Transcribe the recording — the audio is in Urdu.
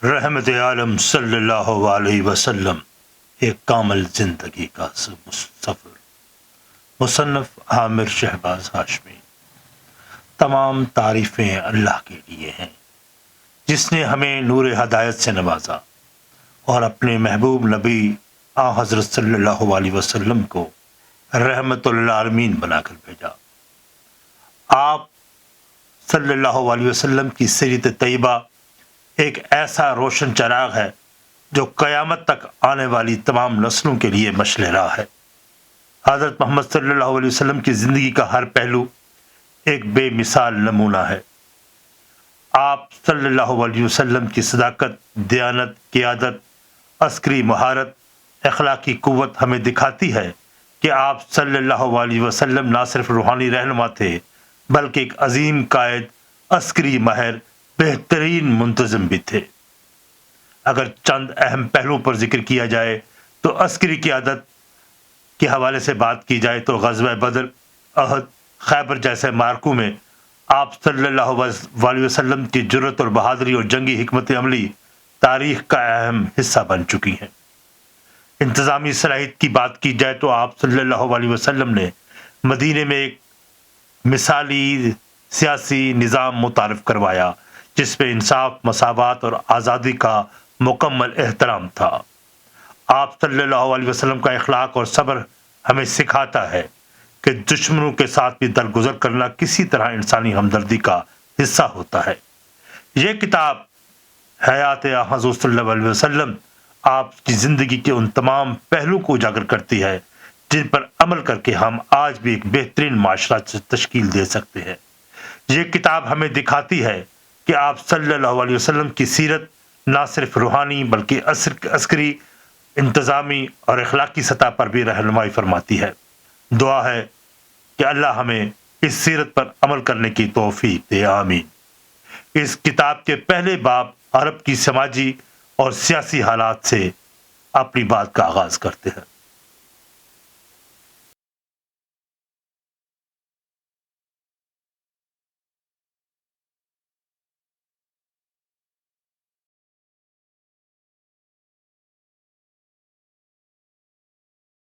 رحمت عالم صلی اللہ علیہ وسلم ایک کامل زندگی کا سفر، مصنف عامر شہباز ہاشمی۔ تمام تعریفیں اللہ کے لیے ہیں جس نے ہمیں نور ہدایت سے نوازا اور اپنے محبوب نبی حضرت صلی اللہ علیہ وسلم کو رحمت للعالمین بنا کر بھیجا۔ آپ صلی اللہ علیہ وسلم کی سیرت طیبہ ایک ایسا روشن چراغ ہے جو قیامت تک آنے والی تمام نسلوں کے لیے مشعل راہ ہے۔ حضرت محمد صلی اللہ علیہ وسلم کی زندگی کا ہر پہلو ایک بے مثال نمونہ ہے۔ آپ صلی اللہ علیہ وسلم کی صداقت، دیانت، قیادت، عسکری مہارت، اخلاقی قوت ہمیں دکھاتی ہے کہ آپ صلی اللہ علیہ وسلم نہ صرف روحانی رہنما تھے بلکہ ایک عظیم قائد، عسکری ماہر، بہترین منتظم بھی تھے۔ اگر چند اہم پہلوؤں پر ذکر کیا جائے تو عسکری قیادت کے حوالے سے بات کی جائے تو غزوہ بدر، احد، خیبر جیسے معرکوں میں آپ صلی اللہ علیہ وسلم کی جرأت اور بہادری اور جنگی حکمت عملی تاریخ کا اہم حصہ بن چکی ہیں۔ انتظامی صلاحیت کی بات کی جائے تو آپ صلی اللہ علیہ وسلم نے مدینے میں ایک مثالی سیاسی نظام متعارف کروایا جس میں انصاف، مساوات اور آزادی کا مکمل احترام تھا۔ آپ صلی اللہ علیہ وسلم کا اخلاق اور صبر ہمیں سکھاتا ہے کہ دشمنوں کے ساتھ بھی درگزر کرنا کسی طرح انسانی ہمدردی کا حصہ ہوتا ہے۔ یہ کتاب حیات حضور صلی اللہ علیہ وسلم آپ کی زندگی کے ان تمام پہلو کو اجاگر کرتی ہے جن پر عمل کر کے ہم آج بھی ایک بہترین معاشرہ تشکیل دے سکتے ہیں۔ یہ کتاب ہمیں دکھاتی ہے کہ آپ صلی اللہ علیہ وسلم کی سیرت نہ صرف روحانی بلکہ عسکری، انتظامی اور اخلاقی سطح پر بھی رہنمائی فرماتی ہے۔ دعا ہے کہ اللہ ہمیں اس سیرت پر عمل کرنے کی توفیق دے، آمین۔ اس کتاب کے پہلے باب عرب کی سماجی اور سیاسی حالات سے اپنی بات کا آغاز کرتے ہیں۔